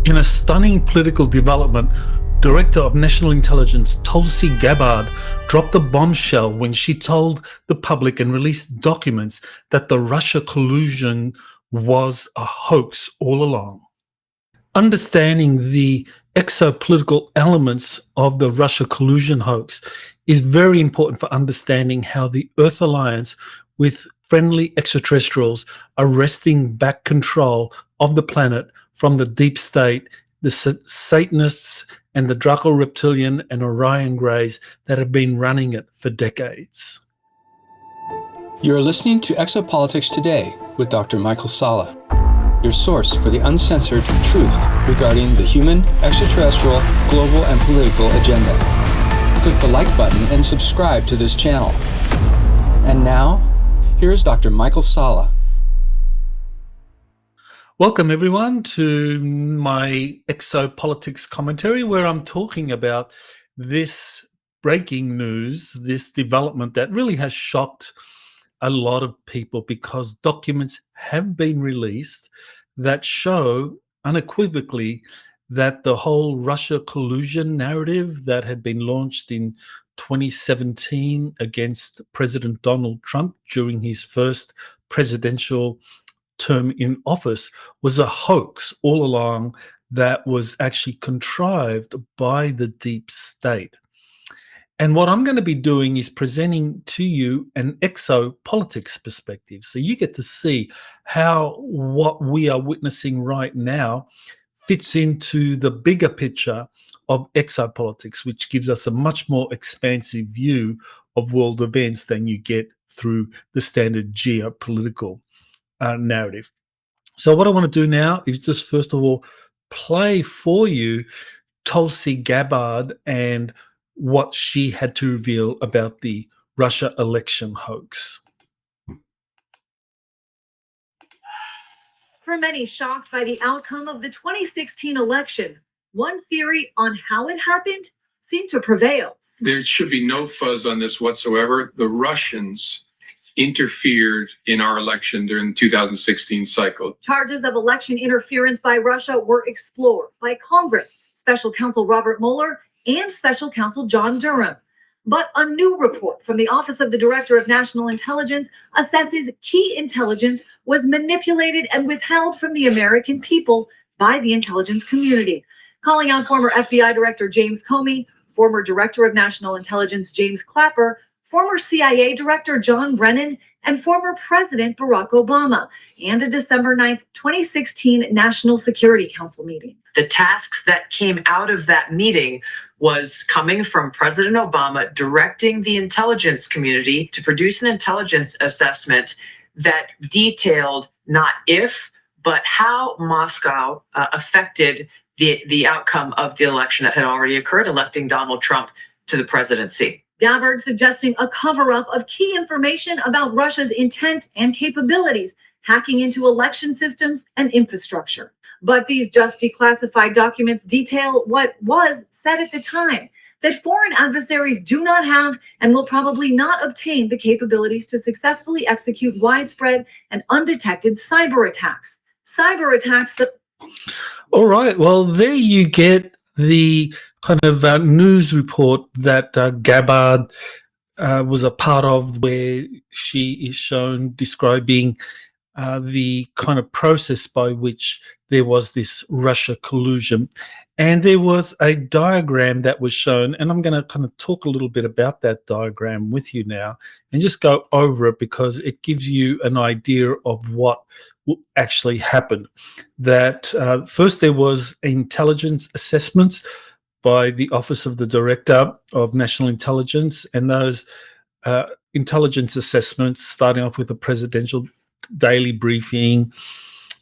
In a stunning political development, Director of National Intelligence Tulsi Gabbard dropped a bombshell when she told the public and released documents that the Russia collusion was a hoax all along. Understanding the exopolitical elements of the Russia collusion hoax is very important for understanding how the Earth Alliance with friendly extraterrestrials are wresting back control of the planet from the deep state, the Satanists, and the Draco Reptilian and Orion Greys that have been running it for decades. You're listening to Exopolitics Today with Dr. Michael Salla, your source for the uncensored truth regarding the human, extraterrestrial, global, and political agenda. Click the like button and subscribe to this channel. And now, here's Dr. Michael Salla. Welcome everyone to my exopolitics commentary, where I'm talking about this breaking news, this development that really has shocked a lot of people, because documents have been released that show unequivocally that the whole Russia collusion narrative that had been launched in 2017 against President Donald Trump during his first presidential term in office was a hoax all along, that was actually contrived by the deep state. And what I'm going to be doing is presenting to you an exopolitics perspective. So you get to see how what we are witnessing right now fits into the bigger picture of exopolitics, which gives us a much more expansive view of world events than you get through the standard geopolitical narrative. So what I want to do now is just first of all play for you Tulsi Gabbard and what she had to reveal about the Russia election hoax. For many shocked by the outcome of the 2016 election, one theory on how it happened seemed to prevail. There should be no fuzz on this whatsoever. The Russians interfered in our election during the 2016 cycle. Charges of election interference by Russia were explored by Congress, Special Counsel Robert Mueller, and Special Counsel John Durham. But a new report from the Office of the Director of National Intelligence assesses key intelligence was manipulated and withheld from the American people by the intelligence community, calling out former FBI Director James Comey, former Director of National Intelligence James Clapper, former CIA Director John Brennan, and former President Barack Obama, and a December 9th, 2016 National Security Council meeting. The tasks that came out of that meeting was coming from President Obama directing the intelligence community to produce an intelligence assessment that detailed not if, but how Moscow affected the outcome of the election that had already occurred, electing Donald Trump to the presidency. Gabbard suggesting a cover-up of key information about Russia's intent and capabilities, hacking into election systems and infrastructure. But these just declassified documents detail what was said at the time, that foreign adversaries do not have and will probably not obtain the capabilities to successfully execute widespread and undetected cyber attacks. Cyber attacks that... All right, well, there you get the kind of news report that Gabbard was a part of, where she is shown describing the kind of process by which there was this Russia collusion. And there was a diagram that was shown, and I'm going to kind of talk a little bit about that diagram with you now and just go over it, because it gives you an idea of what actually happened. That first there was intelligence assessments by the Office of the Director of National Intelligence, and those intelligence assessments, starting off with the presidential daily briefing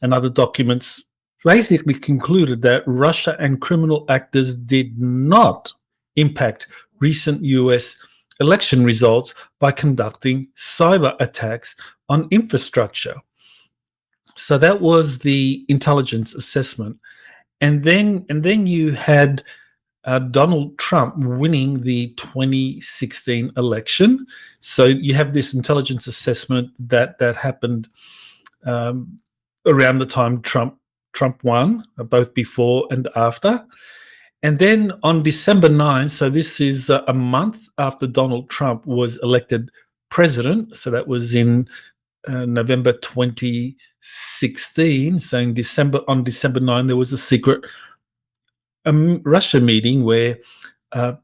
and other documents, basically concluded that Russia and criminal actors did not impact recent US election results by conducting cyber attacks on infrastructure. So that was the intelligence assessment. And then you had Donald Trump winning the 2016 election. So you have this intelligence assessment that happened around the time Trump Trump won, both before and after. And then on December 9, so this is a month after Donald Trump was elected president, so that was in November 2016. So on December 9, there was a secret Russia meeting where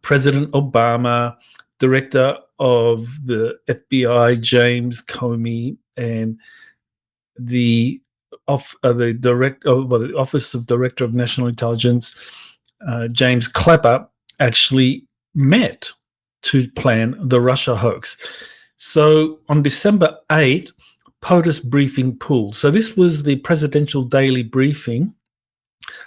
President Obama, Director of the FBI James Comey, and the Office of Director of National Intelligence James Clapper actually met to plan the Russia hoax. So on December 8, POTUS briefing pulled. So this was the presidential daily briefing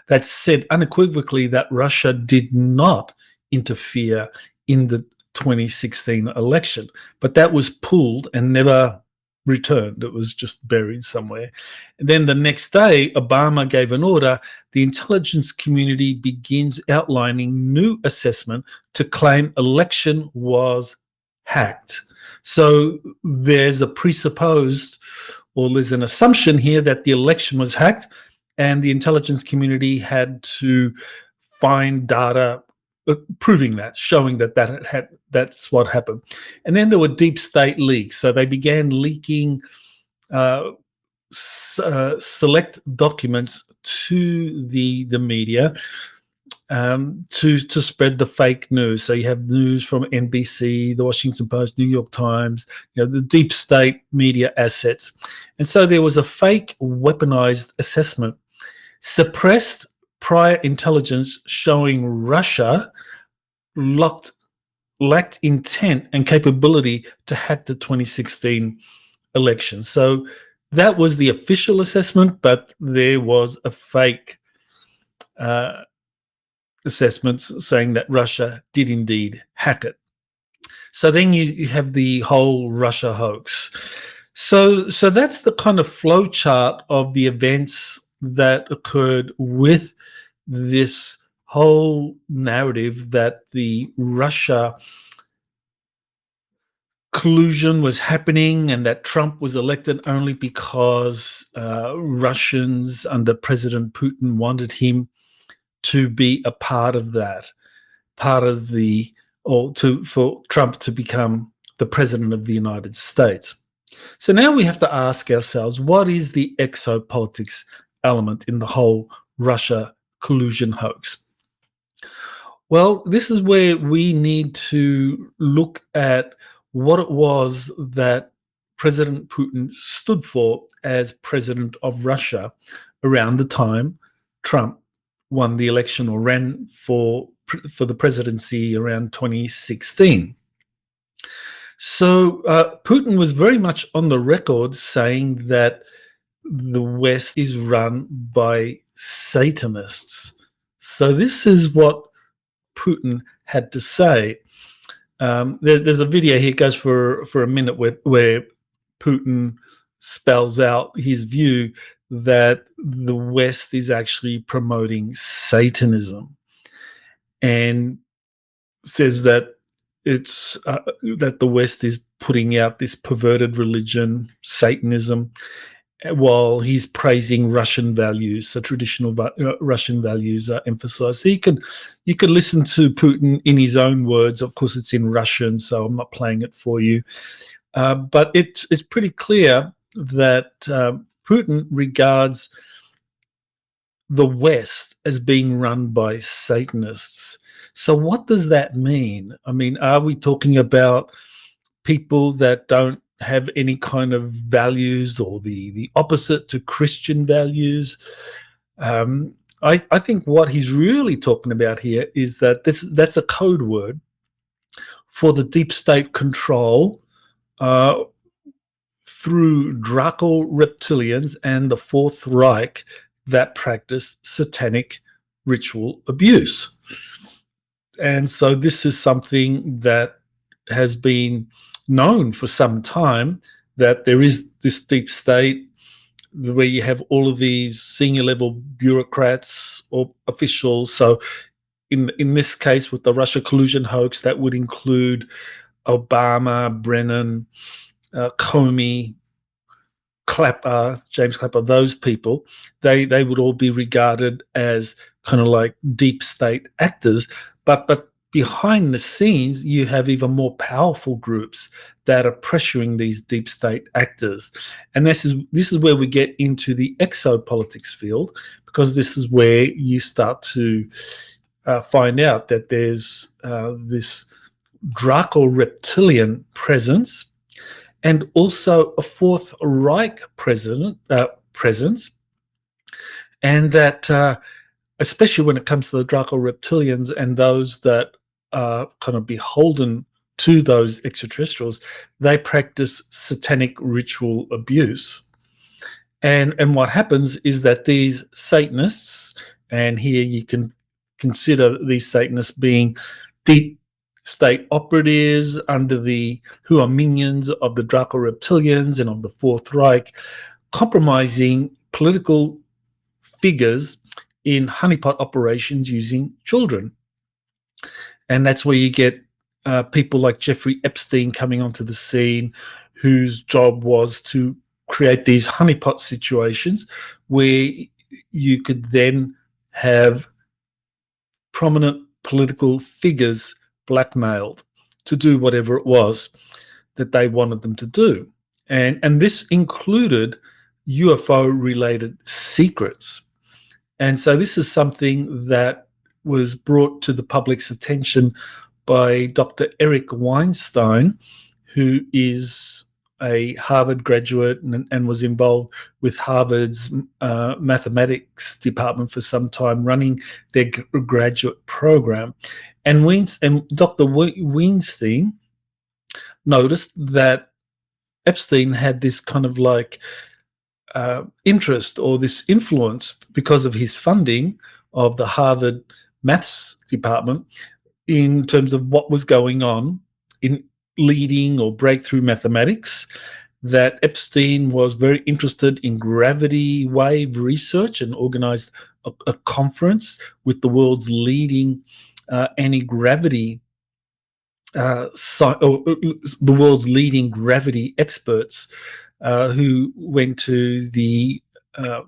that said unequivocally that Russia did not interfere in the 2016 election, but that was pulled and never returned. It was just buried somewhere. And then the next day, Obama gave an order. The intelligence community begins outlining new assessment to claim election was hacked. So there's a presupposed, or there's an assumption here that the election was hacked, and the intelligence community had to find data proving that, showing that that's what happened. And then there were deep state leaks. So they began leaking select documents to the media to spread the fake news. So you have news from NBC, the Washington Post, New York Times, the deep state media assets. And so there was a fake weaponized assessment, suppressed prior intelligence showing Russia lacked intent and capability to hack the 2016 election. So that was the official assessment, but there was a fake assessment saying that Russia did indeed hack it. So then you have the whole Russia hoax. So that's the kind of flowchart of the events that occurred with this whole narrative that the Russia collusion was happening and that Trump was elected only because Russians under President Putin wanted him to be a part of that, for Trump to become the president of the United States. So now we have to ask ourselves, what is the exopolitics element in the whole Russia collusion hoax? Well, this is where we need to look at what it was that President Putin stood for as president of Russia around the time Trump won the election or ran for the presidency around 2016. So Putin was very much on the record saying that the West is run by Satanists. So this is what Putin had to say. There's a video here, it goes for a minute, where Putin spells out his view that the West is actually promoting Satanism, and says that it's that the West is putting out this perverted religion, Satanism, while he's praising Russian values. So traditional Russian values are emphasized. So you can listen to Putin in his own words. Of course, it's in Russian, so I'm not playing it for you. But it's pretty clear that Putin regards the West as being run by Satanists. So what does that mean? I mean, are we talking about people that don't have any kind of values, or the opposite to Christian values? I think what he's really talking about here is that that's a code word for the deep state control through Draco reptilians and the Fourth Reich that practice satanic ritual abuse. And so this is something that has been known for some time, that there is this deep state where you have all of these senior level bureaucrats or officials. So in this case, with the Russia collusion hoax, that would include Obama, Brennan, Comey, Clapper, James Clapper, those people, they would all be regarded as kind of like deep state actors. But behind the scenes, you have even more powerful groups that are pressuring these deep state actors. And this is where we get into the exopolitics field, because this is where you start to find out that there's this Draco reptilian presence, and also a Fourth Reich presence, and that especially when it comes to the Draco reptilians and those that are kind of beholden to those extraterrestrials, they practice satanic ritual abuse. And what happens is that these Satanists, and here you can consider these Satanists being deep state operatives who are minions of the Draco reptilians and of the Fourth Reich, compromising political figures in honeypot operations using children. And that's where you get people like Jeffrey Epstein coming onto the scene, whose job was to create these honeypot situations where you could then have prominent political figures blackmailed to do whatever it was that they wanted them to do. And this included UFO-related secrets. And so this is something that was brought to the public's attention by Dr. Eric Weinstein, who is a Harvard graduate and was involved with Harvard's mathematics department for some time, running their graduate program. And Dr. Weinstein noticed that Epstein had this kind of like interest or this influence because of his funding of the Harvard maths department in terms of what was going on in leading or breakthrough mathematics, that Epstein was very interested in gravity wave research and organized a conference with the world's leading anti-gravity the world's leading gravity experts who went to the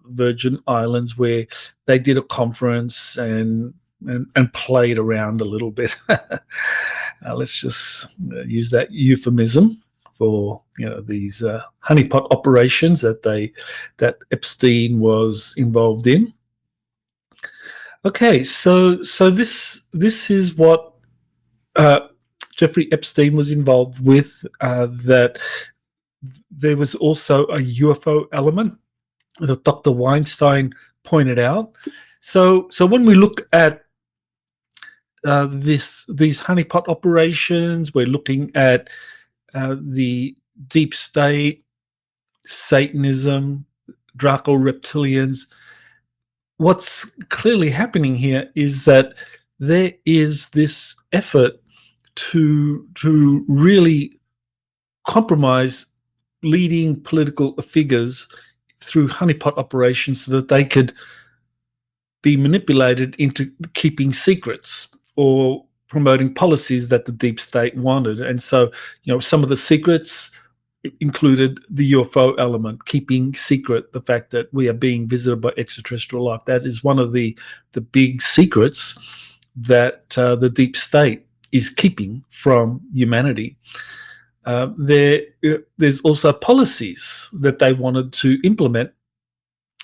Virgin Islands, where they did a conference and played around a little bit. Let's just use that euphemism for these honeypot operations that Epstein was involved in. Okay, so this is what Jeffrey Epstein was involved with. That there was also a UFO element that Dr. Weinstein pointed out. So when we look at these honeypot operations, we're looking at the deep state, Satanism, Draco reptilians. What's clearly happening here is that there is this effort to really compromise leading political figures through honeypot operations so that they could be manipulated into keeping secrets or promoting policies that the deep state wanted. And so, some of the secrets included the UFO element, keeping secret the fact that we are being visited by extraterrestrial life. That is one of the big secrets that the deep state is keeping from humanity. There's also policies that they wanted to implement,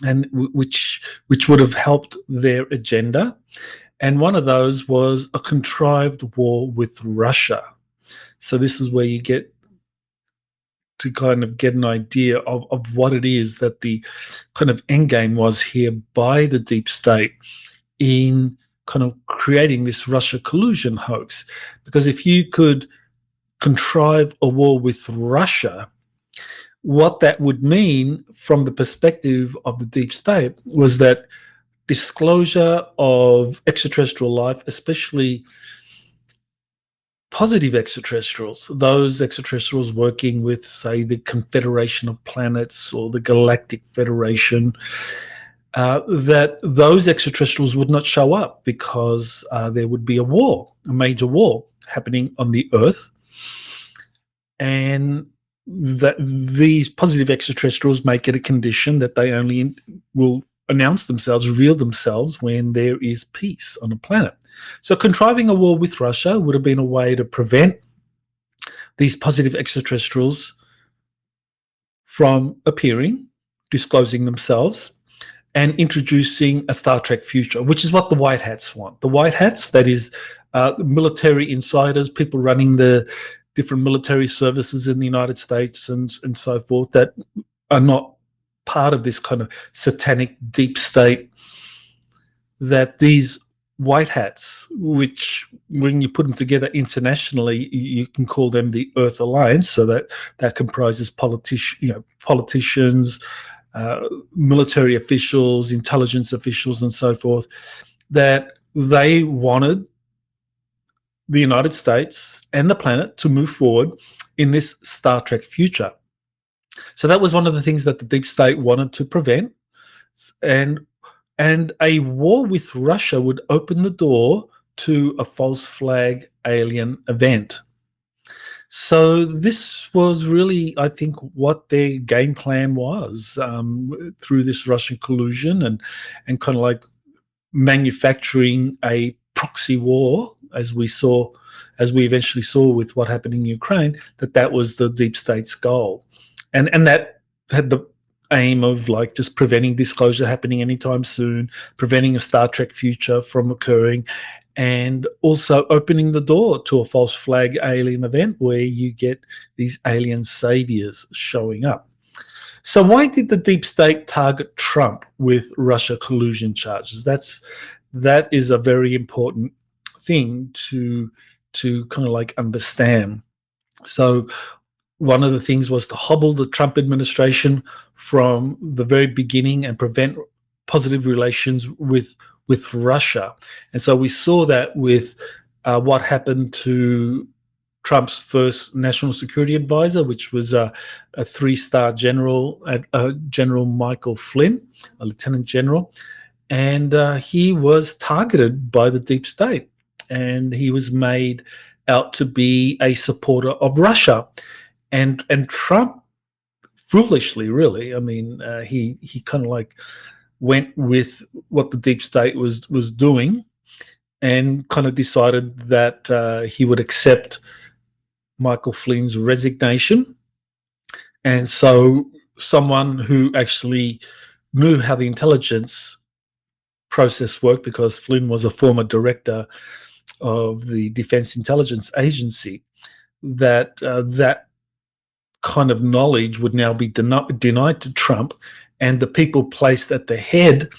and which would have helped their agenda. And one of those was a contrived war with Russia. So this is where you get to kind of get an idea of what it is that the kind of end game was here by the deep state in kind of creating this Russia collusion hoax. Because if you could contrive a war with Russia, what that would mean from the perspective of the deep state was that disclosure of extraterrestrial life, especially positive extraterrestrials, those extraterrestrials working with, say, the Confederation of Planets or the Galactic Federation, that those extraterrestrials would not show up because there would be a major war happening on the Earth. And that these positive extraterrestrials make it a condition that they only will announce themselves, reveal themselves when there is peace on the planet. So contriving a war with Russia would have been a way to prevent these positive extraterrestrials from appearing, disclosing themselves, and introducing a Star Trek future, which is what the White Hats want. The White Hats, that is military insiders, people running the different military services in the United States and so forth, that are not part of this kind of satanic deep state, that these White Hats, which when you put them together internationally, you can call them the Earth Alliance, so that comprises politicians, military officials, intelligence officials, and so forth, that they wanted the United States and the planet to move forward in this Star Trek future. So that was one of the things that the deep state wanted to prevent, and a war with Russia would open the door to a false flag alien event. So this was really, I think, what their game plan was through this Russian collusion and kind of like manufacturing a proxy war, as we eventually saw with what happened in Ukraine, that was the deep state's goal. And that had the aim of like just preventing disclosure happening anytime soon, preventing a Star Trek future from occurring, and also opening the door to a false flag alien event where you get these alien saviors showing up. So why did the deep state target Trump with Russia collusion charges? That is a very important thing to kind of like understand. So one of the things was to hobble the Trump administration from the very beginning and prevent positive relations with Russia. And so we saw that with what happened to Trump's first national security advisor, which was a 3-star general, General Michael Flynn, a lieutenant general. And he was targeted by the deep state, and he was made out to be a supporter of Russia. And Trump, foolishly, really, I mean, he kind of like went with what the deep state was doing, and kind of decided that he would accept Michael Flynn's resignation. And so someone who actually knew how the intelligence process worked, because Flynn was a former director of the Defense Intelligence Agency, that kind of knowledge would now be denied to Trump, and the people placed at the head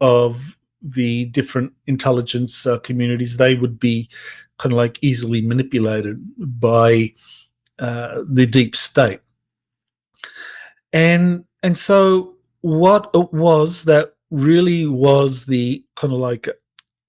of the different intelligence communities, they would be kind of like easily manipulated by the deep state. And so what it was that really was the kind of like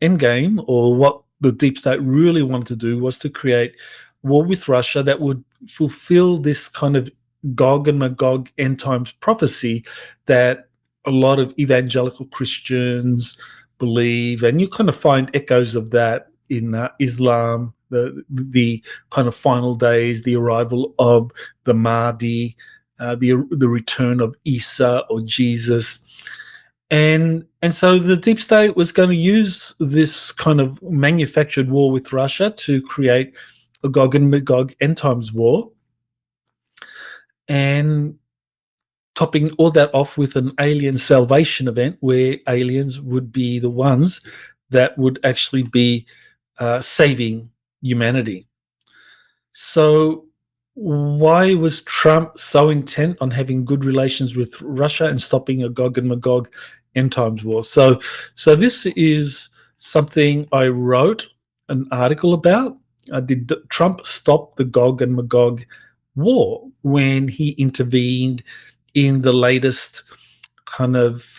end game, or what the deep state really wanted to do, was to create war with Russia that would fulfill this kind of Gog and Magog end times prophecy that a lot of evangelical Christians believe, and you kind of find echoes of that in Islam, the kind of final days, the arrival of the Mahdi, the return of Isa or Jesus. And so the deep state was going to use this kind of manufactured war with Russia to create a Gog and Magog end times war, and topping all that off with an alien salvation event where aliens would be the ones that would actually be saving humanity. So why was Trump so intent on having good relations with Russia and stopping a Gog and Magog end times war? So this is something I wrote an article about. Did Trump stop the Gog and Magog war when he intervened in the latest kind of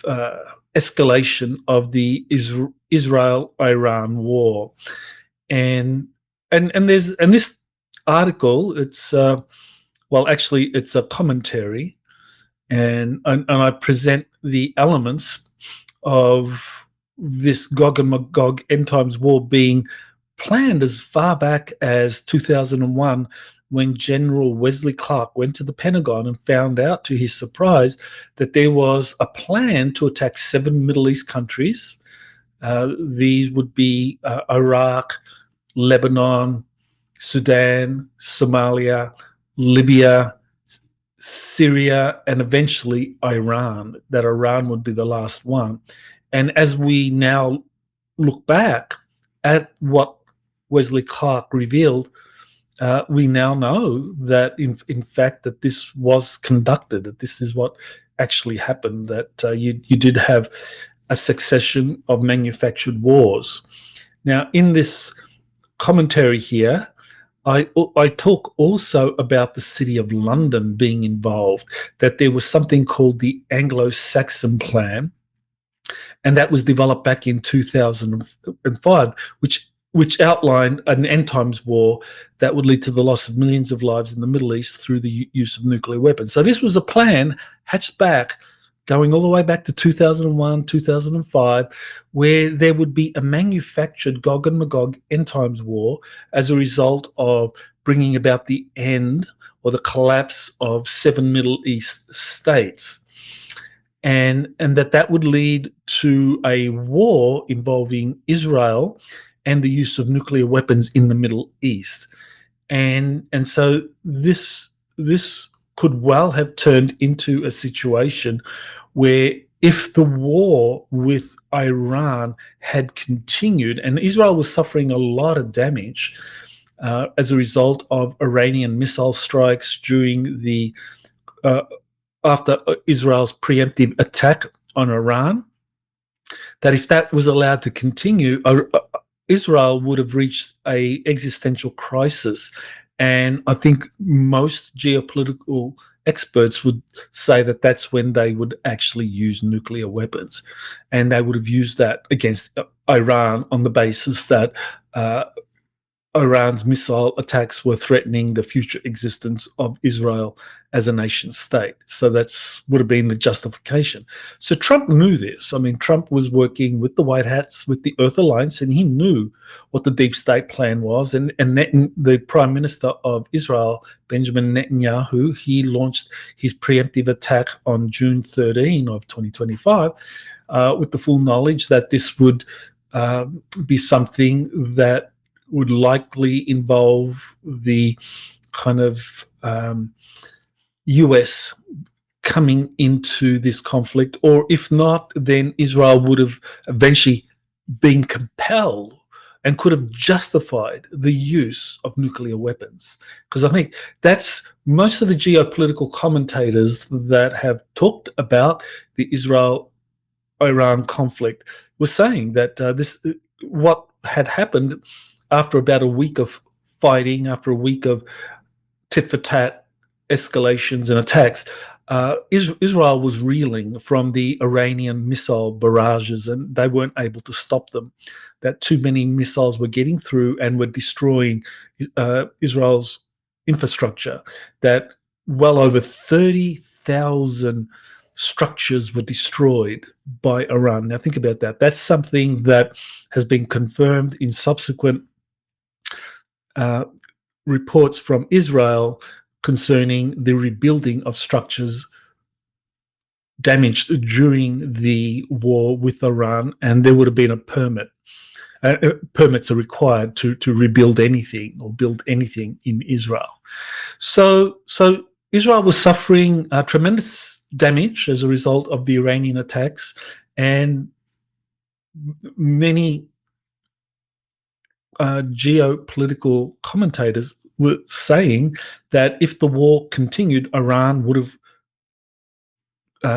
escalation of the Israel-Iran war? And this article, it's actually it's a commentary, and I present the elements of this Gog and Magog end times war being planned as far back as 2001 when General Wesley Clark went to the Pentagon and found out, to his surprise, that there was a plan to attack 7 Middle East countries. These would be Iraq, Lebanon, Sudan, Somalia, Libya, Syria, and eventually Iran. That Iran would be the last one. And as we now look back at what Wesley Clark revealed, we now know that in fact that this was conducted, that this is what actually happened, that you did have a succession of manufactured wars. Now, in this commentary here, I talk also about the city of London being involved, that there was something called the Anglo-Saxon Plan, and that was developed back in 2005, which outlined an end times war that would lead to the loss of millions of lives in the Middle East through the use of nuclear weapons. So this was a plan hatched back, going all the way back to 2001, 2005, where there would be a manufactured Gog and Magog end times war as a result of bringing about the end or the collapse of 7 Middle East states. And that would lead to a war involving Israel and the use of nuclear weapons in the Middle East. And so this could well have turned into a situation where, if the war with Iran had continued, and Israel was suffering a lot of damage as a result of Iranian missile strikes during the after Israel's preemptive attack on Iran, that if that was allowed to continue, Israel would have reached an existential crisis. And I think most geopolitical experts would say that that's when they would actually use nuclear weapons. And they would have used that against Iran on the basis that Iran's missile attacks were threatening the future existence of Israel as a nation state. So that's would have been the justification. So Trump knew this. I mean, Trump was working with the White Hats, with the Earth Alliance, and he knew what the deep state plan was. And the Prime Minister of Israel, Benjamin Netanyahu, he launched his preemptive attack on June 13 of 2025 with the full knowledge that this would be something that would likely involve the kind of US coming into this conflict, or if not, then Israel would have eventually been compelled and could have justified the use of nuclear weapons. Because I think that's most of the geopolitical commentators that have talked about the Israel-Iran conflict were saying that what had happened after about a week of fighting, after a week of tit-for-tat escalations and attacks, Israel was reeling from the Iranian missile barrages, and they weren't able to stop them. That too many missiles were getting through and were destroying Israel's infrastructure. That well over 30,000 structures were destroyed by Iran. Now think about that. That's something that has been confirmed in subsequent reports from Israel concerning the rebuilding of structures damaged during the war with Iran, and there would have been a permit. Permits are required to rebuild anything or build anything in Israel. So Israel was suffering tremendous damage as a result of the Iranian attacks, and many geopolitical commentators were saying that if the war continued, Iran would have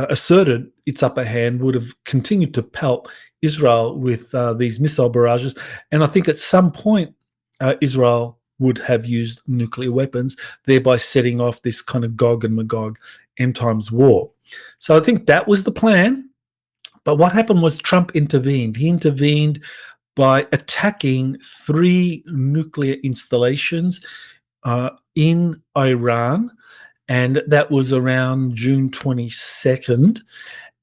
asserted its upper hand, would have continued to pelt Israel with these missile barrages. And I think at some point Israel would have used nuclear weapons, thereby setting off this kind of Gog and Magog end times war. So I think that was the plan. But what happened was Trump intervened. He intervened by attacking 3 nuclear installations in Iran, and that was around June 22nd.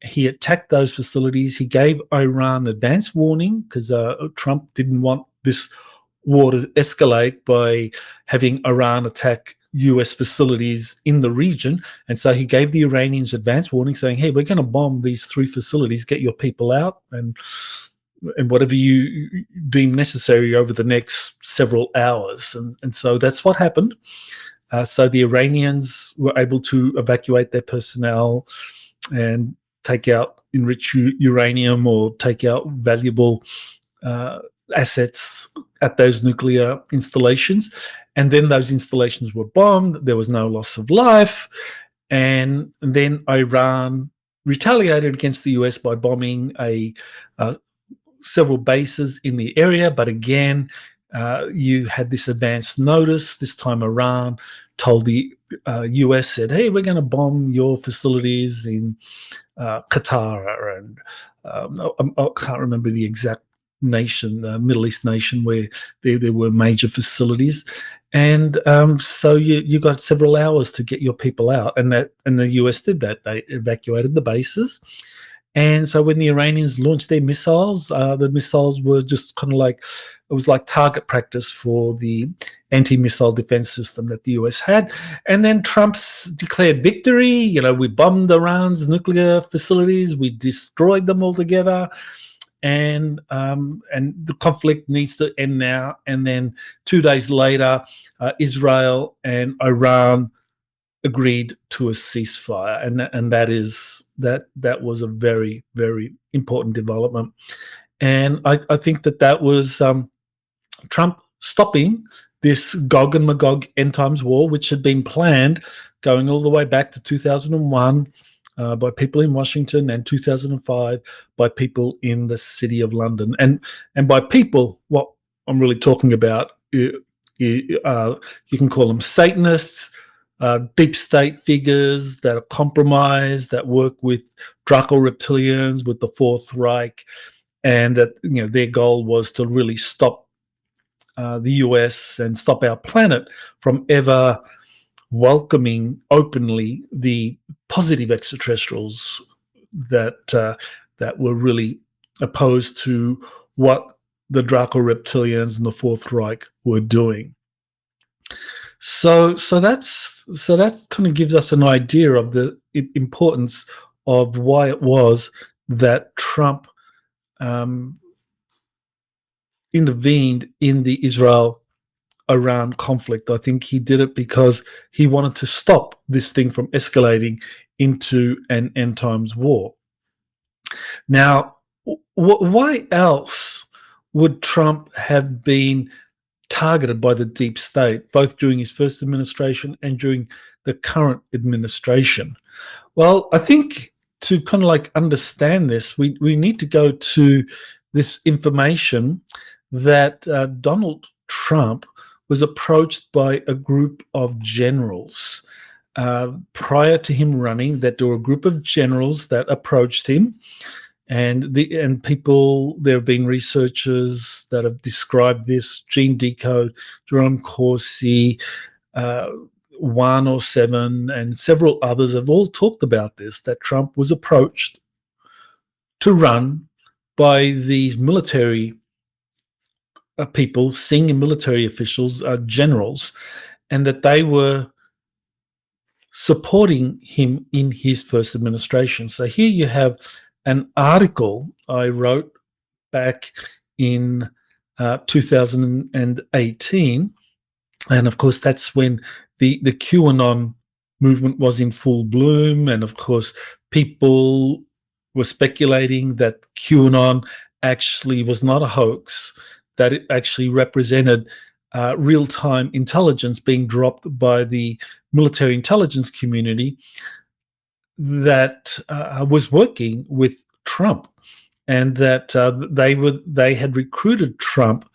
He attacked those facilities. He gave Iran advance warning because Trump didn't want this war to escalate by having Iran attack US facilities in the region. And so he gave the Iranians advance warning saying, hey, we're going to bomb these 3 facilities, get your people out, and whatever you deem necessary over the next several hours. And so that's what happened. So the Iranians were able to evacuate their personnel and take out enriched uranium or take out valuable assets at those nuclear installations. And then those installations were bombed. There was no loss of life. And then Iran retaliated against the US by bombing several bases in the area. But again, you had this advance notice. This time Iran told the US, said, hey, we're going to bomb your facilities in Qatar. And I can't remember the exact nation, the Middle East nation, where there were major facilities. And so you got several hours to get your people out. And the US did that. They evacuated the bases. And so when the Iranians launched their missiles, the missiles were just kind of like, it was like target practice for the anti-missile defense system that the US had. And then Trump's declared victory. You know, we bombed Iran's nuclear facilities. We destroyed them altogether. And the conflict needs to end now. And then 2 days later, Israel and Iran agreed to a ceasefire, and that was a very, very important development. And I think that was Trump stopping this Gog and Magog end times war, which had been planned going all the way back to 2001 by people in Washington, and 2005 by people in the City of London. And by people, what I'm really talking about, you can call them Satanists, deep state figures that are compromised, that work with Draco reptilians, with the Fourth Reich, and that their goal was to really stop the US and stop our planet from ever welcoming openly the positive extraterrestrials that were really opposed to what the Draco reptilians and the Fourth Reich were doing. So that kind of gives us an idea of the importance of why it was that Trump intervened in the Israel-Iran conflict. I think he did it because he wanted to stop this thing from escalating into an end times war. Now, why else would Trump have been targeted by the deep state, both during his first administration and during the current administration? Well, I think to kind of like understand this, we need to go to this information that Donald Trump was approached by a group of generals prior to him running, that there were a group of generals that approached him. And people, there have been researchers that have described this, Gene Decode, Jerome Corsi, 107, and several others have all talked about this, that Trump was approached to run by these military people, senior military officials, generals, and that they were supporting him in his first administration. So here you have an article I wrote back in 2018. And of course, that's when the QAnon movement was in full bloom. And of course, people were speculating that QAnon actually was not a hoax, that it actually represented real-time intelligence being dropped by the military intelligence community that was working with Trump, and that they had recruited Trump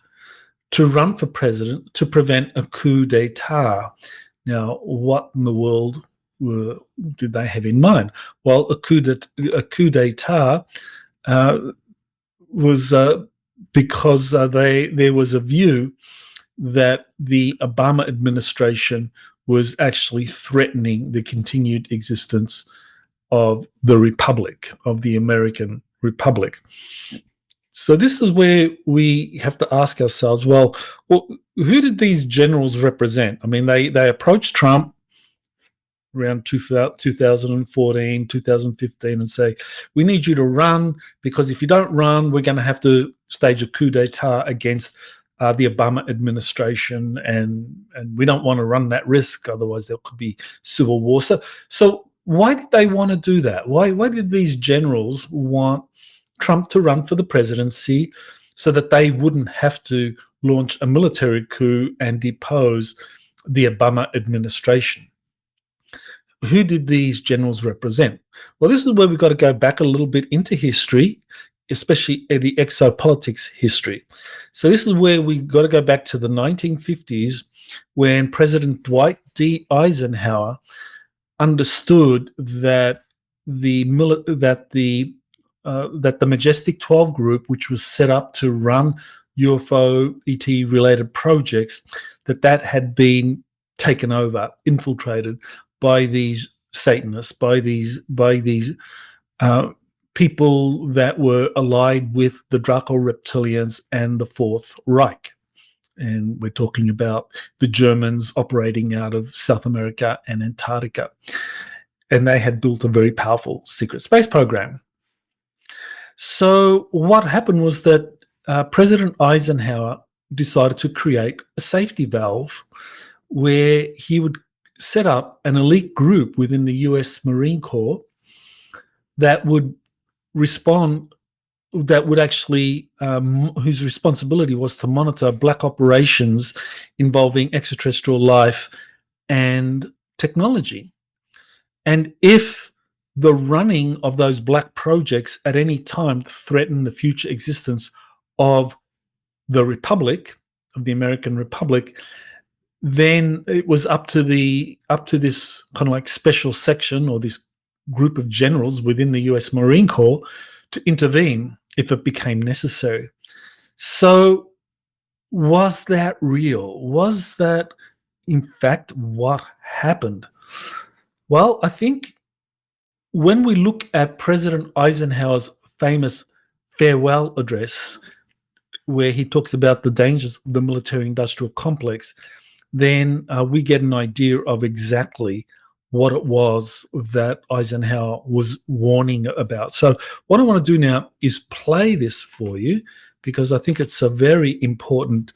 to run for president to prevent a coup d'etat. Now, what in the world did they have in mind? Well, a coup d'etat was because there was a view that the Obama administration was actually threatening the continued existence of the republic, of the American Republic. So this is where we have to ask ourselves, well, who did these generals represent? I mean, they approached Trump around 2014, 2015 and say, we need you to run, because if you don't run, we're going to have to stage a coup d'etat against the Obama administration, and we don't want to run that risk, otherwise there could be civil war. So why did they want to do that? Why did these generals want Trump to run for the presidency so that they wouldn't have to launch a military coup and depose the Obama administration? Who did these generals represent? Well, this is where we've got to go back a little bit into history, especially the exopolitics history. So this is where we got to go back to the 1950s, when President Dwight D. Eisenhower understood that the Majestic 12 group, which was set up to run UFO ET related projects, that had been taken over, infiltrated by these Satanists, by these people that were allied with the Draco Reptilians and the Fourth Reich. And we're talking about the Germans operating out of South America and Antarctica. And they had built a very powerful secret space program. So what happened was that President Eisenhower decided to create a safety valve where he would set up an elite group within the US Marine Corps that would respond, that would actually, whose responsibility was to monitor black operations involving extraterrestrial life and technology. And if the running of those black projects at any time threatened the future existence of the Republic, of the American Republic, then it was up to this kind of like special section, or this group of generals within the US Marine Corps, to intervene if it became necessary. So was that real? Was that in fact what happened? Well, I think when we look at President Eisenhower's famous farewell address, where he talks about the dangers of the military-industrial complex, then we get an idea of exactly what it was that Eisenhower was warning about. So what I want to do now is play this for you, because I think it's a very important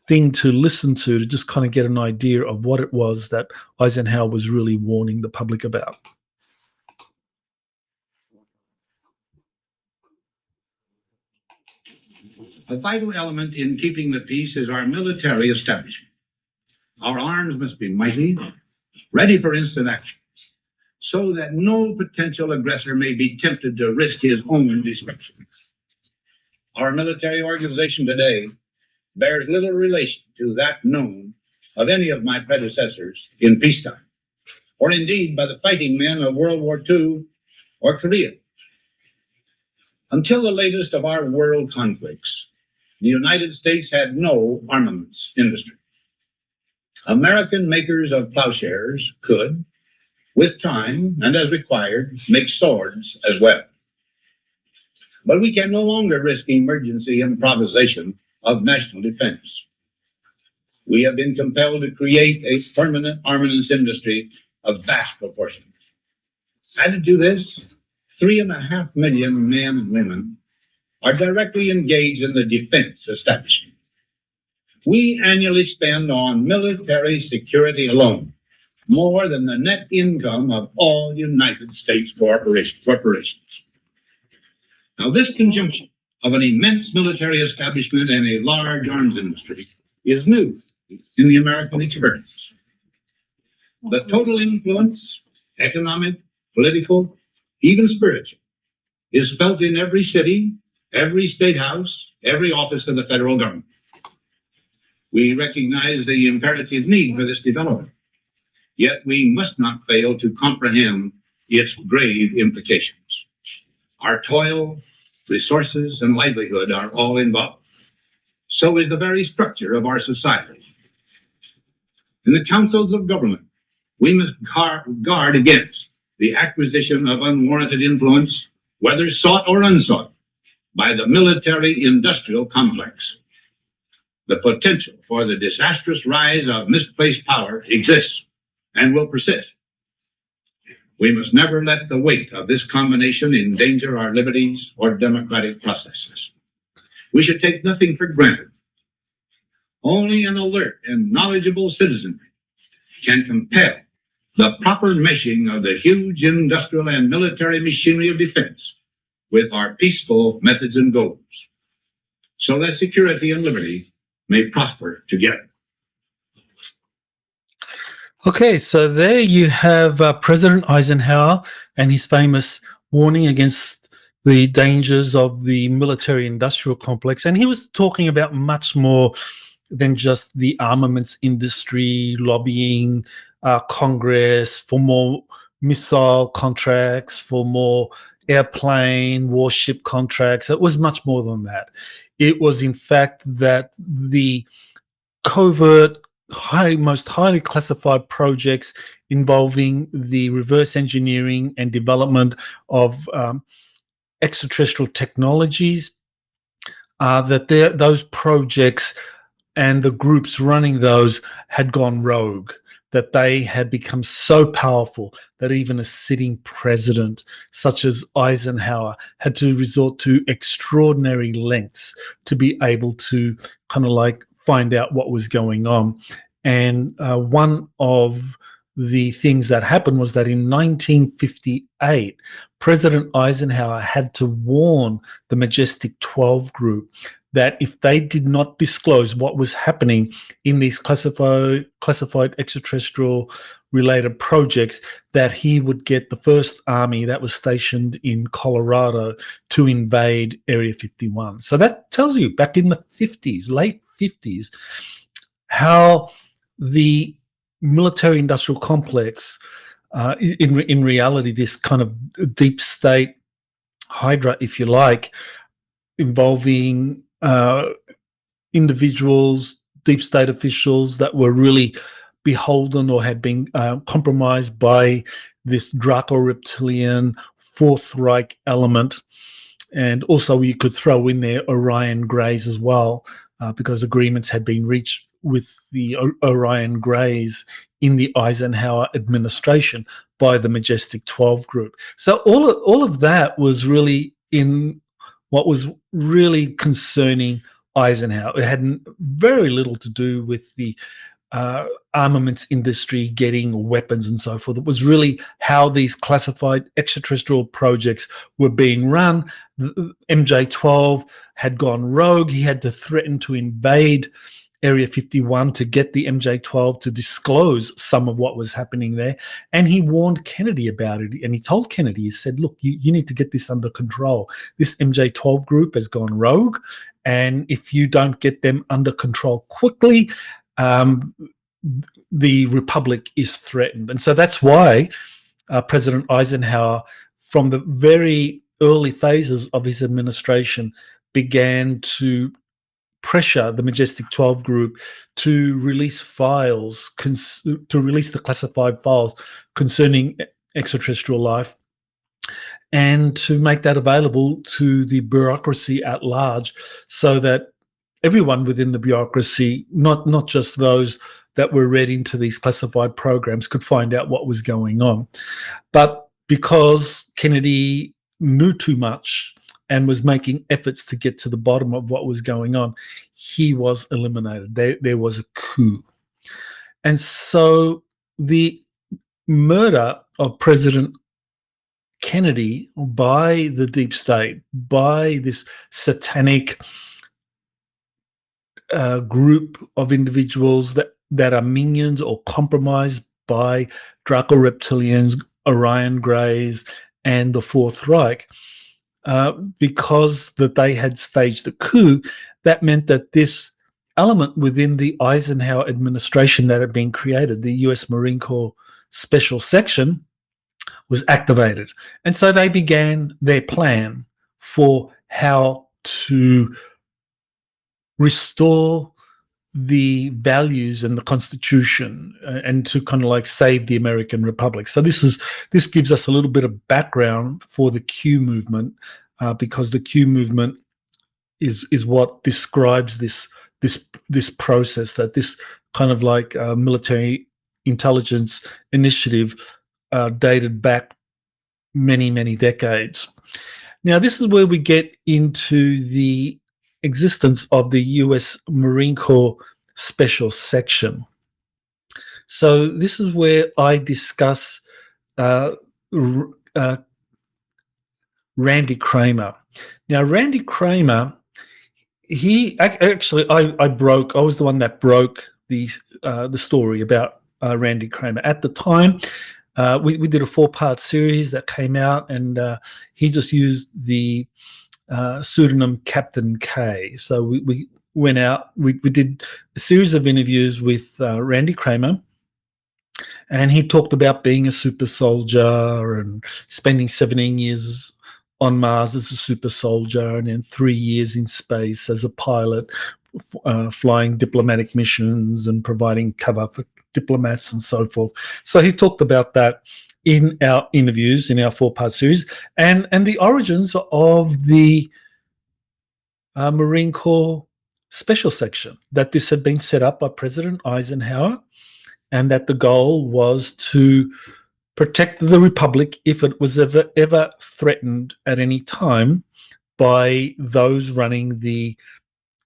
thing to listen to just kind of get an idea of what it was that Eisenhower was really warning the public about. A vital element in keeping the peace is our military establishment. Our arms must be mighty, ready for instant action, so that no potential aggressor may be tempted to risk his own destruction. Our military organization today bears little relation to that known of any of my predecessors in peacetime, or indeed by the fighting men of World War II or Korea. Until the latest of our world conflicts, the United States had no armaments industry. American makers of plowshares could, with time and as required, make swords as well. But we can no longer risk emergency improvisation of national defense. We have been compelled to create a permanent armaments industry of vast proportions. Added to this, 3.5 million men and women are directly engaged in the defense establishment. We annually spend on military security alone more than the net income of all United States corporations. Now, this conjunction of an immense military establishment and a large arms industry is new in the American experience. The total influence, economic, political, even spiritual, is felt in every city, every state house, every office of the federal government. We recognize the imperative need for this development, yet we must not fail to comprehend its grave implications. Our toil, resources, and livelihood are all involved. So is the very structure of our society. In the councils of government, we must guard against the acquisition of unwarranted influence, whether sought or unsought, by the military-industrial complex. The potential for the disastrous rise of misplaced power exists and will persist. We must never let the weight of this combination endanger our liberties or democratic processes. We should take nothing for granted. Only an alert and knowledgeable citizenry can compel the proper meshing of the huge industrial and military machinery of defense with our peaceful methods and goals, so that security and liberty may prosper together. Okay, so there you have President Eisenhower and his famous warning against the dangers of the military-industrial complex. And he was talking about much more than just the armaments industry, lobbying Congress for more missile contracts, for more airplane, warship contracts. It was much more than that. It was, in fact, that the covert, most highly classified projects involving the reverse engineering and development of extraterrestrial technologies, that those projects and the groups running those had gone rogue, that they had become so powerful that even a sitting president such as Eisenhower had to resort to extraordinary lengths to be able to kind of like find out what was going on. And one of the things that happened was that in 1958, President Eisenhower had to warn the Majestic 12 group that if they did not disclose what was happening in these classified extraterrestrial related projects, that he would get the first army that was stationed in Colorado to invade Area 51. So that tells you back in the 50s, late 50s, how the military-industrial complex, in reality, this kind of deep state hydra, if you like, involving individuals, deep state officials that were really beholden or had been compromised by this Draco reptilian Fourth Reich element. And also you could throw in there Orion Greys as well, because agreements had been reached with the Orion Greys in the Eisenhower administration by the Majestic 12 group. So all of that was really in what was really concerning Eisenhower. It had very little to do with the armaments industry getting weapons and so forth. It was really how these classified extraterrestrial projects were being run. The MJ-12 had gone rogue. He had to threaten to invade Area 51 to get the MJ-12 to disclose some of what was happening there. And he warned Kennedy about it. And he told Kennedy, he said, look, you need to get this under control. This MJ-12 group has gone rogue. And if you don't get them under control quickly, the Republic is threatened. And so that's why President Eisenhower, from the very early phases of his administration, began to pressure the Majestic 12 group to release files, to release the classified files concerning extraterrestrial life, and to make that available to the bureaucracy at large, so that everyone within the bureaucracy, not just those that were read into these classified programs, could find out what was going on. But because Kennedy knew too much and was making efforts to get to the bottom of what was going on, he was eliminated. There was a coup. And so the murder of President Kennedy by the deep state, by this satanic group of individuals that are minions or compromised by Draco reptilians, Orion Greys, and the Fourth Reich, because that they had staged a coup, that meant that this element within the Eisenhower administration that had been created, the US Marine Corps Special Section, was activated. And so they began their plan for how to restore the values and the Constitution, and to kind of like save the American Republic. So this gives us a little bit of background for the Q movement, because the Q movement is what describes this process, that this kind of like military intelligence initiative dated back many decades. Now, this is where we get into the existence of the US Marine Corps Special Section. So this is where I discuss Randy Kramer. Now, Randy Kramer, I was the one that broke the story about Randy Kramer. At the time, we did a 4-part series that came out, and he just used the pseudonym Captain K. So we went out, we did a series of interviews with Randy Kramer, and he talked about being a super soldier and spending 17 years on Mars as a super soldier, and then 3 years in space as a pilot, flying diplomatic missions and providing cover for diplomats and so forth. So he talked about that in our interviews, in our 4-part series, and the origins of the Marine Corps Special Section, that this had been set up by President Eisenhower, and that the goal was to protect the Republic if it was ever threatened at any time by those running the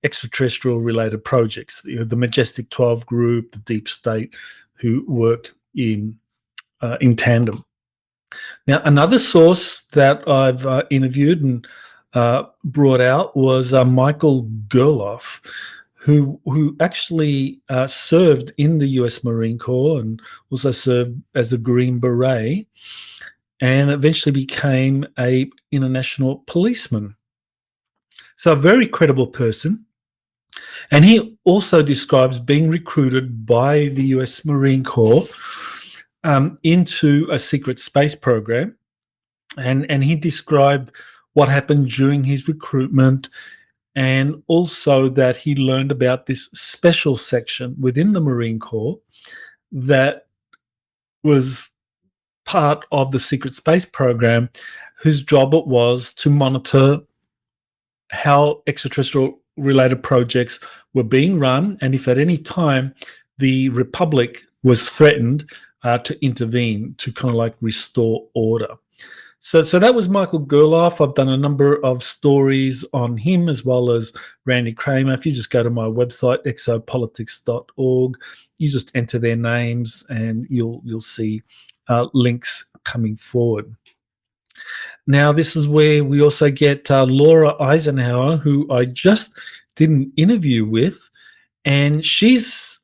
extraterrestrial related projects, the Majestic 12 group, the Deep State, who work in tandem. Now, another source that I've interviewed and brought out was Michael Gerof, who actually served in the US Marine Corps and also served as a Green Beret, and eventually became a international policeman. So a very credible person. And he also describes being recruited by the US Marine Corps into a secret space program. And he described what happened during his recruitment, and also that he learned about this special section within the Marine Corps that was part of the secret space program, whose job it was to monitor how extraterrestrial related projects were being run, and if at any time the Republic was threatened, to intervene, to kind of like restore order. So that was Michael Gerof. I've done a number of stories on him as well as Randy Kramer. If you just go to my website, exopolitics.org, you just enter their names and you'll see links coming forward. Now, this is where we also get Laura Eisenhower, who I just did an interview with, and she's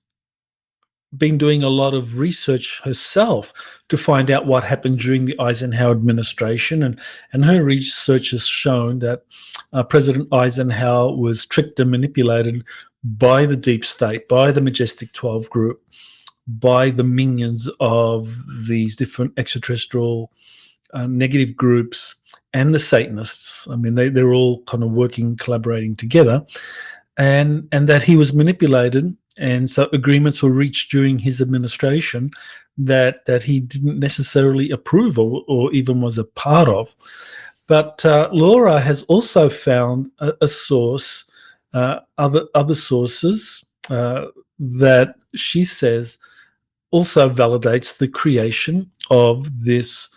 been doing a lot of research herself to find out what happened during the Eisenhower administration, and her research has shown that President Eisenhower was tricked and manipulated by the Deep State, by the Majestic 12 group, by the minions of these different extraterrestrial negative groups, and the Satanists. I mean, they're all kind of working, collaborating together, and that he was manipulated. And so agreements were reached during his administration that he didn't necessarily approve or even was a part of. But Laura has also found a source, other sources that she says also validates the creation of this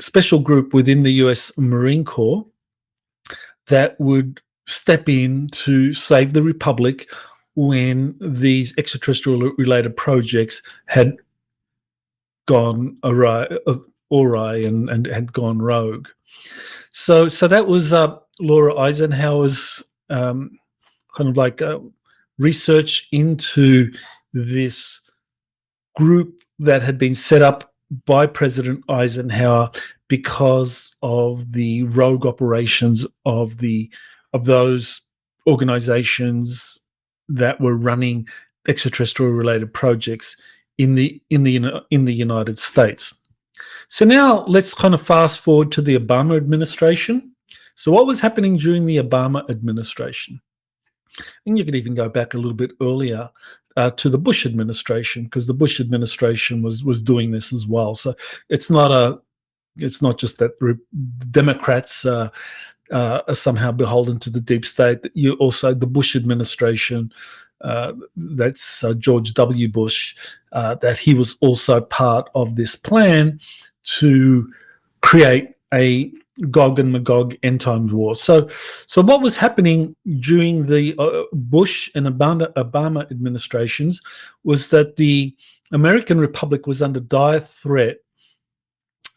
special group within the US Marine Corps that would step in to save the Republic when these extraterrestrial related projects had gone awry and had gone rogue. So that was Laura Eisenhower's kind of like research into this group that had been set up by President Eisenhower because of the rogue operations of those organizations that were running extraterrestrial related projects in the United States. So now let's kind of fast forward to the Obama administration. So what was happening during the Obama administration? And you could even go back a little bit earlier to the Bush administration, because the Bush administration was doing this as well. So it's not just that Democrats are somehow beholden to the deep state. You also, the Bush administration, that's George W. Bush, that he was also part of this plan to create a Gog and Magog end times war. So what was happening during the Bush and Obama administrations was that the American Republic was under dire threat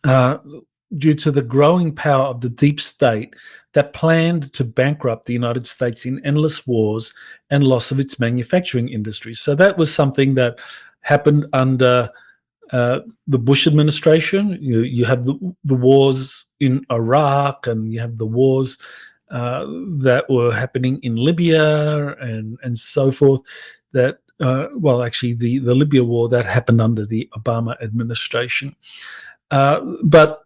due to the growing power of the deep state that planned to bankrupt the United States in endless wars and loss of its manufacturing industry. So that was something that happened under the Bush administration. You have the wars in Iraq, and you have the wars that were happening in Libya and so forth. That actually, the Libya war that happened under the Obama administration. But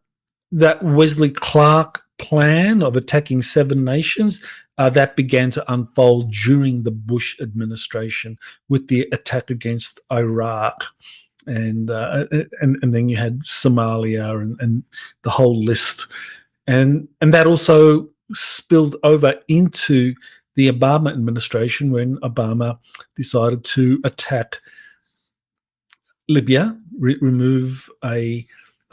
that Wesley Clark plan of attacking 7 nations, that began to unfold during the Bush administration with the attack against Iraq. And then you had Somalia and the whole list. And that also spilled over into the Obama administration when Obama decided to attack Libya, remove a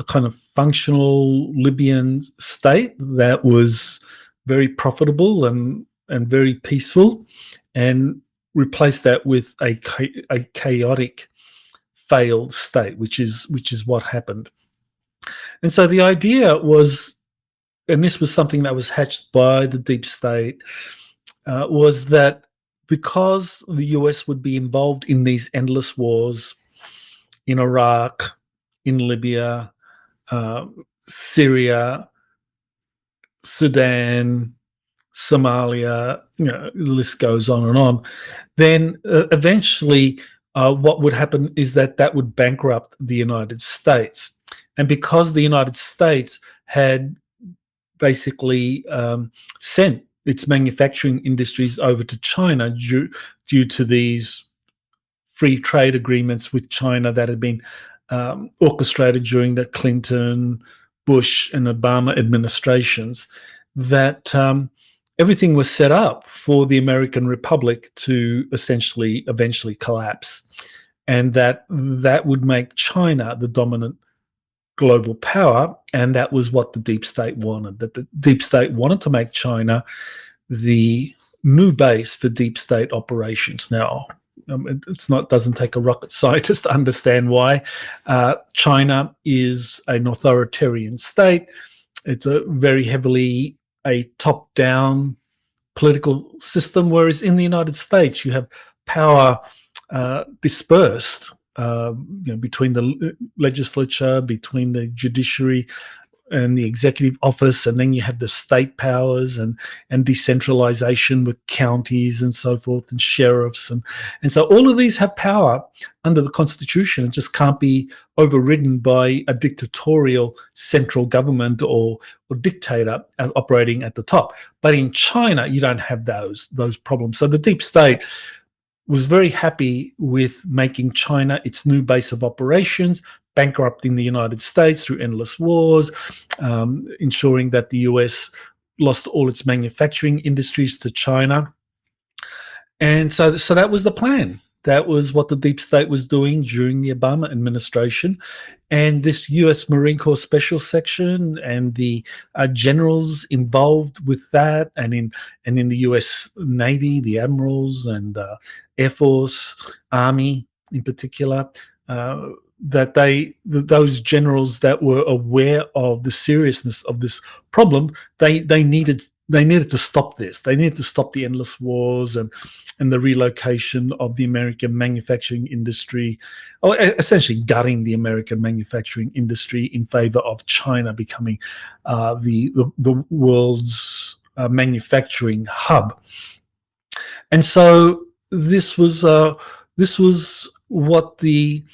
kind of functional Libyan state that was very profitable and very peaceful, and replace that with a chaotic, failed state, which is what happened. And so the idea was, and this was something that was hatched by the deep state, was that because the US would be involved in these endless wars in Iraq, in Libya, Syria, Sudan, Somalia, the list goes on and on, then eventually what would happen is that would bankrupt the United States. And because the United States had basically sent its manufacturing industries over to China due to these free trade agreements with China that had been orchestrated during the Clinton, Bush, and Obama administrations, that everything was set up for the American Republic to eventually collapse, and that would make China the dominant global power. And that was what the deep state wanted. That the deep state wanted to make China the new base for deep state operations. Now, doesn't take a rocket scientist to understand why. China is an authoritarian state. It's a very heavily a top-down political system, whereas in the United States you have power dispersed between the legislature, between the judiciary and the executive office, and then you have the state powers and decentralization with counties and so forth, and sheriffs, and so all of these have power under the Constitution and just can't be overridden by a dictatorial central government or dictator operating at the top. But in China, you don't have those problems. So the deep state was very happy with making China its new base of operations, bankrupting the United States through endless wars, ensuring that the US lost all its manufacturing industries to China. And so that was the plan. That was what the deep state was doing during the Obama administration. And this US Marine Corps Special Section and the generals involved with that, and in the US Navy, the admirals and Air Force, Army in particular, those generals that were aware of the seriousness of this problem, they needed to stop this. They needed to stop the endless wars and the relocation of the American manufacturing industry, or essentially gutting the American manufacturing industry in favor of China becoming the world's manufacturing hub. And so this was what the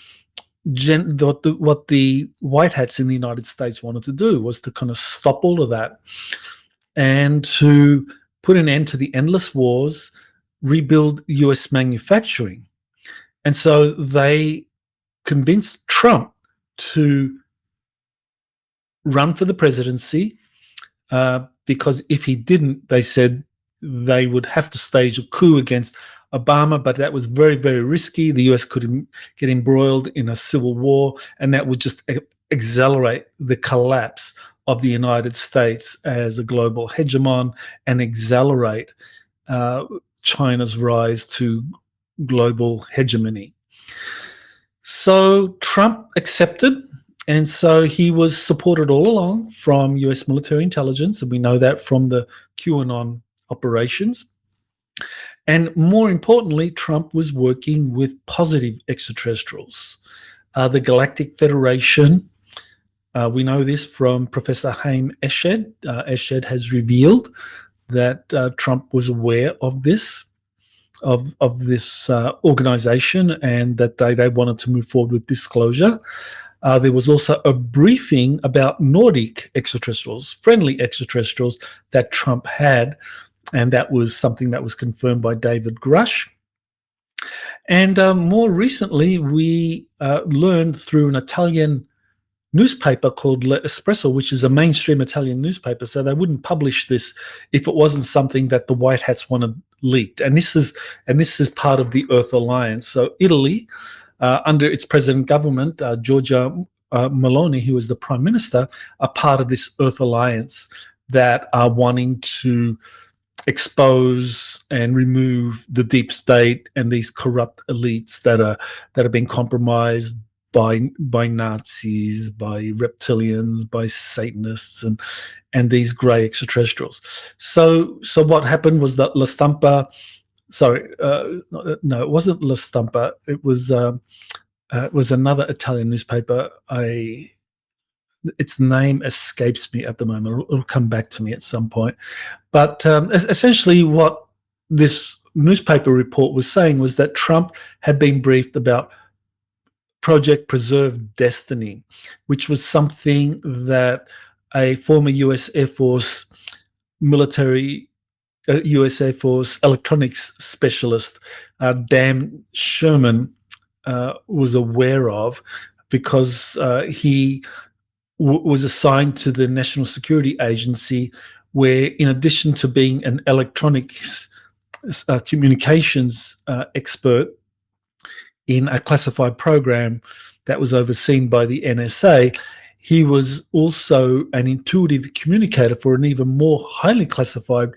white hats in the United States wanted to do, was to kind of stop all of that and to put an end to the endless wars, rebuild US manufacturing. And so they convinced Trump to run for the presidency, because if he didn't, they said they would have to stage a coup against Obama, but that was very, very risky. The US could get embroiled in a civil war, and that would just accelerate the collapse of the United States as a global hegemon and accelerate China's rise to global hegemony. So Trump accepted, and so he was supported all along from US military intelligence, and we know that from the QAnon operations. And more importantly, Trump was working with positive extraterrestrials. The Galactic Federation, we know this from Professor Haim Eshed. Eshed has revealed that Trump was aware of this, of this organization, and that they wanted to move forward with disclosure. There was also a briefing about Nordic extraterrestrials, friendly extraterrestrials that Trump had, and that was something that was confirmed by David Grush. And more recently, we learned through an Italian newspaper called L'Espresso, which is a mainstream Italian newspaper, so they wouldn't publish this if it wasn't something that the White Hats wanted leaked. And this is part of the Earth Alliance. So Italy, under its present government, Giorgia Meloni, who is the Prime Minister, are part of this Earth Alliance that are wanting to expose and remove the deep state and these corrupt elites that are being compromised by Nazis, by reptilians, by Satanists, and these grey extraterrestrials. So what happened was that La Stampa, no, it wasn't La Stampa. It was another Italian newspaper. Its name escapes me at the moment. It'll come back to me at some point. But essentially what this newspaper report was saying was that Trump had been briefed about Project Preserve Destiny, which was something that a former US Air Force US Air Force electronics specialist, Dan Sherman, was aware of, because he was assigned to the National Security Agency, where in addition to being an electronics communications expert in a classified program that was overseen by the NSA, he was also an intuitive communicator for an even more highly classified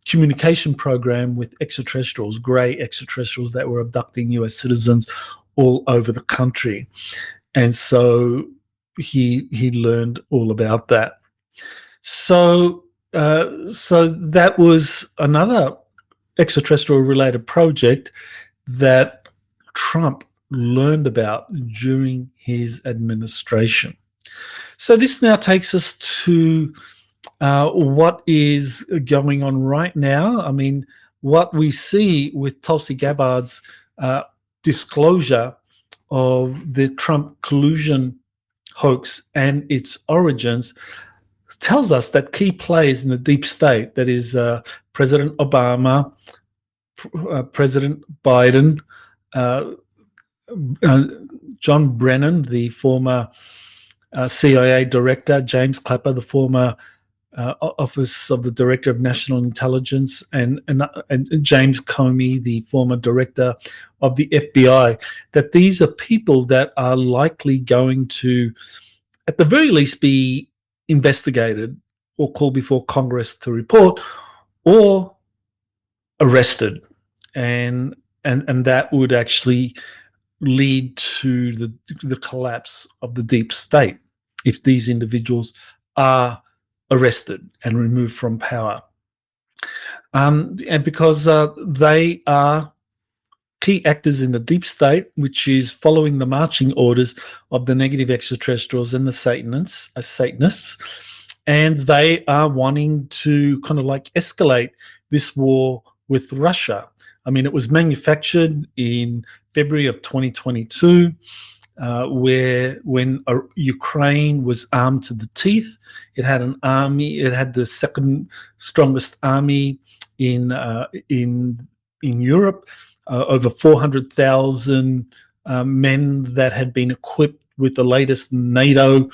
communication program with extraterrestrials, grey extraterrestrials that were abducting US citizens all over the country. And so he learned all about that. So that was another extraterrestrial related project that Trump learned about during his administration. So this now takes us to what is going on right now. I mean, what we see with Tulsi Gabbard's disclosure of the Trump collusion hoax and its origins tells us that key players in the deep state, that is President Obama, President Biden, John Brennan, the former CIA director, James Clapper, the former Office of the Director of National Intelligence, and James Comey, the former director of the FBI, that these are people that are likely going to, at the very least, be investigated or called before Congress to report or arrested. And that would actually lead to the collapse of the deep state if these individuals are arrested and removed from power. And because they are key actors in the deep state, which is following the marching orders of the negative extraterrestrials and the Satanists, and they are wanting to kind of like escalate this war with Russia. I mean, it was manufactured in February of 2022, when Ukraine was armed to the teeth. It had an army. It had the second strongest army in Europe, over 400,000 men that had been equipped with the latest NATO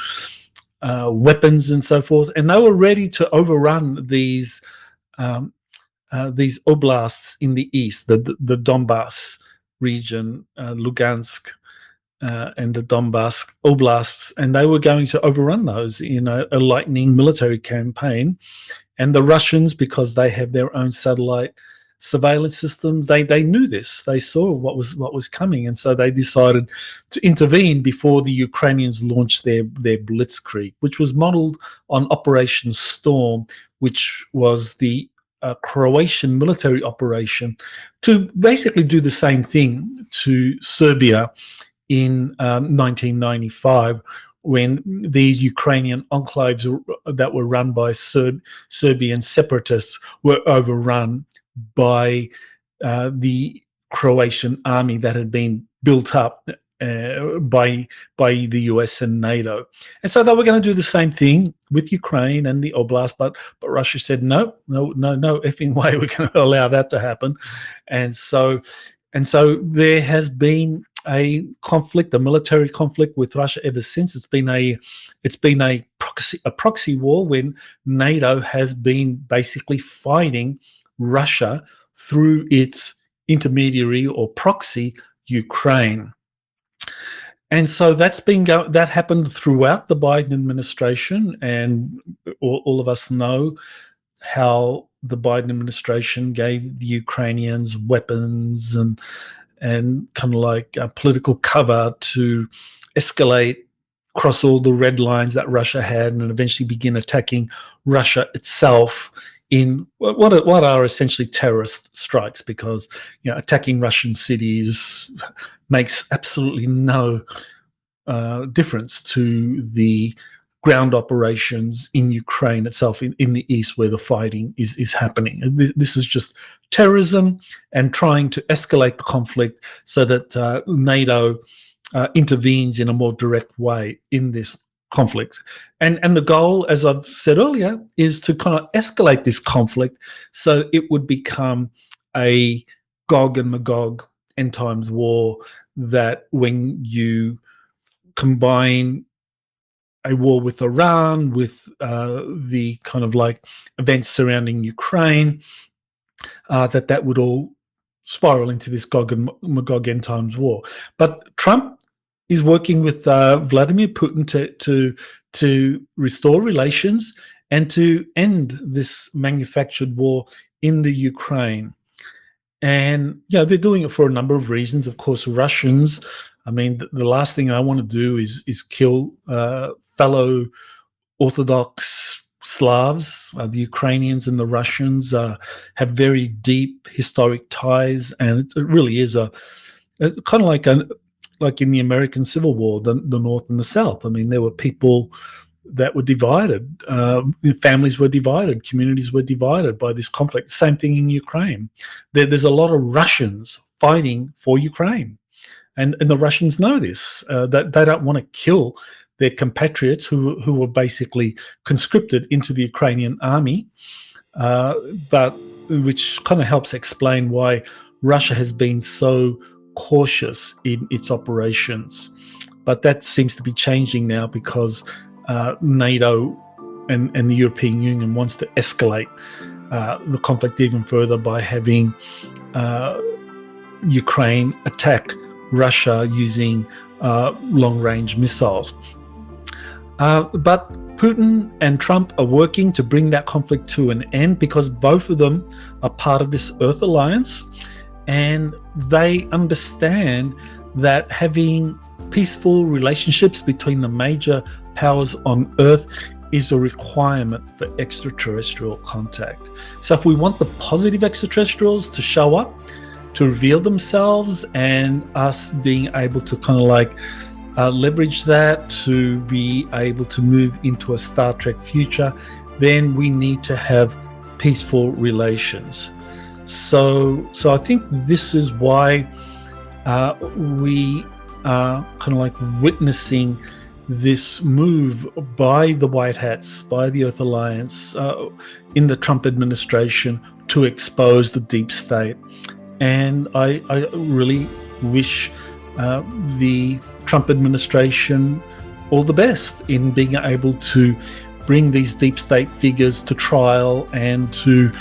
weapons and so forth, and they were ready to overrun these oblasts in the east, the Donbass region, Lugansk, and the Donbass oblasts, and they were going to overrun those in a lightning military campaign. And the Russians, because they have their own satellite surveillance systems, they knew this. They saw what was coming, and so they decided to intervene before the Ukrainians launched their blitzkrieg, which was modeled on Operation Storm, which was the Croatian military operation to basically do the same thing to Serbia in 1995, when these Ukrainian enclaves that were run by Serbian separatists were overrun by the Croatian army that had been built up by the US and NATO. And so they were going to do the same thing with Ukraine and the Oblast, but Russia said, no effing way we're going to allow that to happen. And so there has been a conflict, a military conflict with Russia ever since. It's been a proxy war when NATO has been basically fighting Russia through its intermediary or proxy, Ukraine. And so that happened throughout the Biden administration, and all of us know how the Biden administration gave the Ukrainians weapons and kind of like political cover to escalate, cross all the red lines that Russia had, and eventually begin attacking Russia itself in what are essentially terrorist strikes, because attacking Russian cities makes absolutely no difference to the ground operations in Ukraine itself, in the east, where the fighting is happening. This is just terrorism and trying to escalate the conflict so that NATO intervenes in a more direct way in this conflict. And the goal, as I've said earlier, is to kind of escalate this conflict so it would become a Gog and Magog end times war, that when you combine a war with Iran, with the kind of like events surrounding Ukraine, that would all spiral into this Gog and Magog end times war. But Trump is working with Vladimir Putin to restore relations and to end this manufactured war in the Ukraine. And they're doing it for a number of reasons. Of course, Russians, I mean, the last thing I want to do is kill fellow Orthodox Slavs. The Ukrainians and the Russians have very deep historic ties, and it really is kind of like in the American Civil War, the North and the South. I mean, there were people that were divided, families were divided, communities were divided by this conflict. Same thing in Ukraine. There's a lot of Russians fighting for Ukraine, and the Russians know this. That they don't want to kill their compatriots who were basically conscripted into the Ukrainian army, but which kind of helps explain why Russia has been so cautious in its operations. But that seems to be changing now, because NATO and the European Union wants to escalate the conflict even further by having Ukraine attack Russia using long-range missiles. But Putin and Trump are working to bring that conflict to an end, because both of them are part of this Earth Alliance, and they understand that having peaceful relationships between the major powers on Earth is a requirement for extraterrestrial contact. So if we want the positive extraterrestrials to show up, to reveal themselves, and us being able to kind of like leverage that to be able to move into a Star Trek future, then we need to have peaceful relations. So I think this is why we are kind of like witnessing this move by the White Hats, by the Earth Alliance, in the Trump administration to expose the deep state. And I really wish the Trump administration all the best in being able to bring these deep state figures to trial and to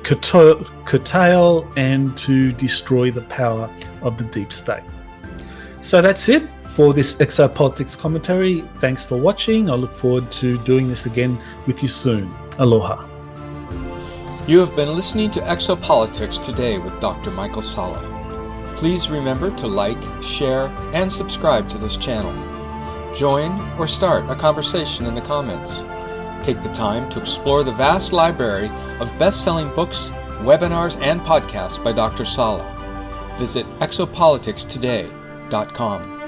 curtail and to destroy the power of the deep state. So that's it for this Exopolitics commentary. Thanks for watching. I look forward to doing this again with you soon. Aloha. You have been listening to Exopolitics Today with Dr. Michael Salla. Please remember to like, share, and subscribe to this channel. Join or start a conversation in the comments. Take the time to explore the vast library of best-selling books, webinars, and podcasts by Dr. Salla. Visit exopoliticstoday.com.